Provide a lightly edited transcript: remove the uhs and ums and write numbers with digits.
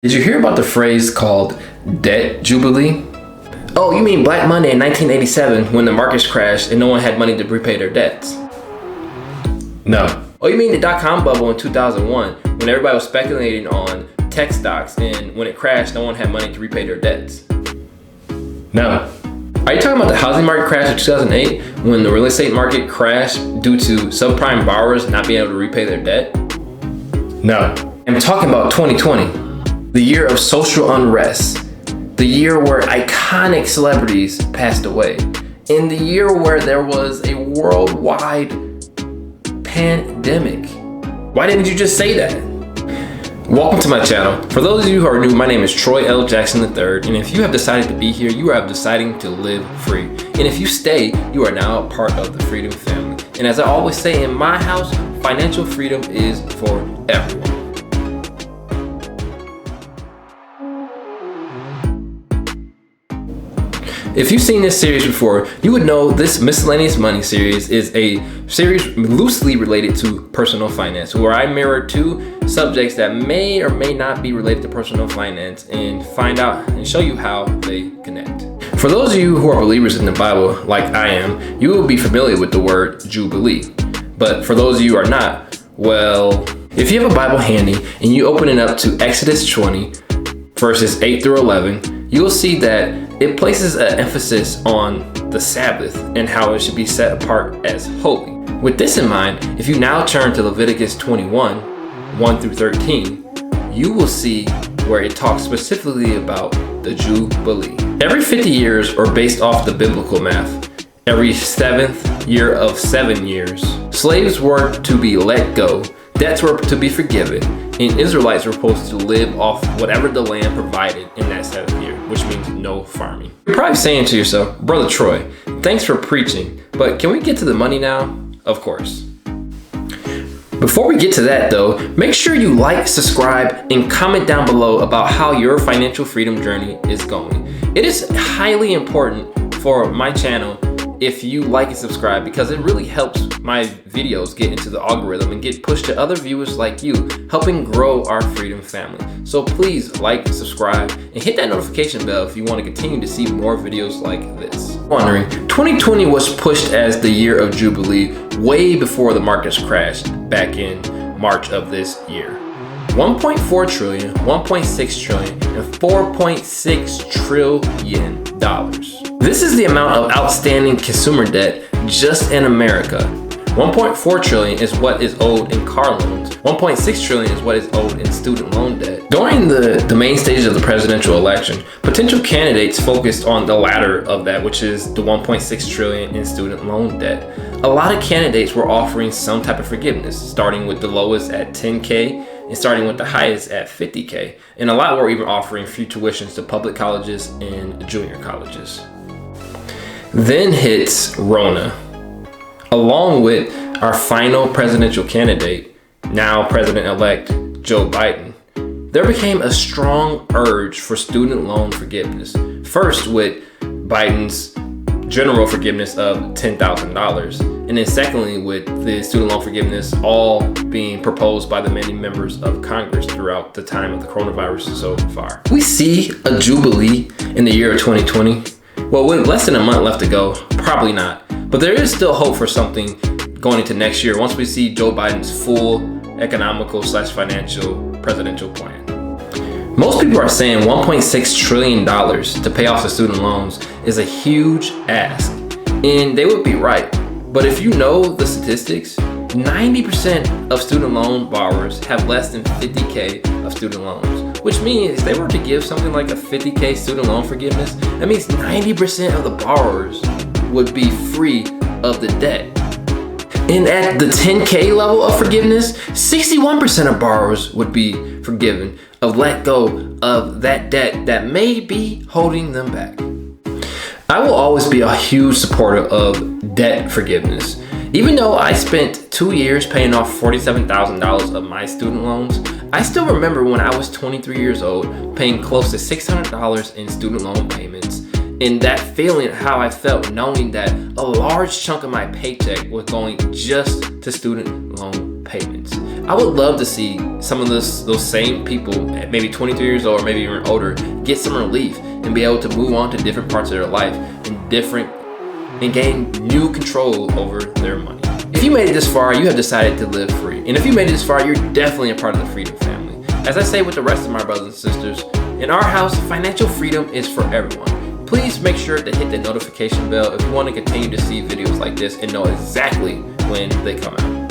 Did you hear about the phrase called Debt Jubilee? Oh, you mean Black Monday in 1987 when the markets crashed and no one had money to repay their debts? No. Oh, you mean the dot-com bubble in 2001 when everybody was speculating on tech stocks and when it crashed no one had money to repay their debts? No. Are you talking about the housing market crash of 2008 when the real estate market crashed due to subprime borrowers not being able to repay their debt? No. I'm talking about 2020. The year of social unrest, the year where iconic celebrities passed away, in the year where there was a worldwide pandemic. Why didn't you just say that? Welcome to my channel. For those of you who are new, my name is Troy L. Jackson III, and if you have decided to be here, you are deciding to live free. And if you stay, you are now a part of the Freedom family. And as I always say in my house, financial freedom is for everyone. If you've seen this series before, you would know this Miscellaneous Money series is a series loosely related to personal finance, where I mirror two subjects that may or may not be related to personal finance and find out and show you how they connect. For those of you who are believers in the Bible, like I am, you will be familiar with the word Jubilee. But for those of you who are not, well, if you have a Bible handy and you open it up to Exodus 20, verses 8 through 11, you'll see that it places an emphasis on the Sabbath and how it should be set apart as holy. With this in mind, if you now turn to Leviticus 21, 1 through 13, you will see where it talks specifically about the Jubilee. Every 50 years, or based off the biblical math, every 7th year of 7 years, slaves were to be let go, debts were to be forgiven, and Israelites were supposed to live off whatever the land provided in that 7th year, which means no farming. You're probably saying to yourself, Brother Troy, thanks for preaching, but can we get to the money now? Of course. Before we get to that though, make sure you like, subscribe, and comment down below about how your financial freedom journey is going. It is highly important for my channel if you like and subscribe, because it really helps my videos get into the algorithm and get pushed to other viewers like you, helping grow our Freedom family. So please like, subscribe, and hit that notification bell if you want to continue to see more videos like this. Wondering, 2020 was pushed as the year of Jubilee way before the markets crashed back in March of this year. 1.4 trillion, 1.6 trillion, and 4.6 trillion dollars. This is the amount of outstanding consumer debt just in America. 1.4 trillion is what is owed in car loans. 1.6 trillion is what is owed in student loan debt. During the main stages of the presidential election, potential candidates focused on the latter of that, which is the 1.6 trillion in student loan debt. A lot of candidates were offering some type of forgiveness, starting with the lowest at 10K and starting with the highest at 50K. And a lot were even offering free tuitions to public colleges and junior colleges. Then hits Rona. Along with our final presidential candidate, now President-elect Joe Biden, there became a strong urge for student loan forgiveness. First with Biden's general forgiveness of $10,000, and then secondly with the student loan forgiveness all being proposed by the many members of Congress throughout the time of the coronavirus so far. We see a jubilee in the year of 2020. Well, with less than a month left to go, probably not. But there is still hope for something going into next year once we see Joe Biden's full economical/financial presidential plan. Most people are saying $1.6 trillion to pay off the student loans is a huge ask, and they would be right. But if you know the statistics, 90% of student loan borrowers have less than 50K of student loans, which means if they were to give something like a 50K student loan forgiveness, that means 90% of the borrowers would be free of the debt. And at the 10K level of forgiveness, 61% of borrowers would be forgiven of let go of that debt that may be holding them back. I will always be a huge supporter of debt forgiveness. Even though I spent 2 years paying off $47,000 of my student loans, I still remember when I was 23 years old paying close to $600 in student loan payments, and that feeling, how I felt knowing that a large chunk of my paycheck was going just to student loan payments. I would love to see some of those same people at maybe 23 years old or maybe even older get some relief and be able to move on to different parts of their life and gain new control over their money. If you made it this far, you have decided to live free. And if you made it this far, you're definitely a part of the freedom family. As I say with the rest of my brothers and sisters, in our house, financial freedom is for everyone. Please make sure to hit the notification bell if you want to continue to see videos like this and know exactly when they come out.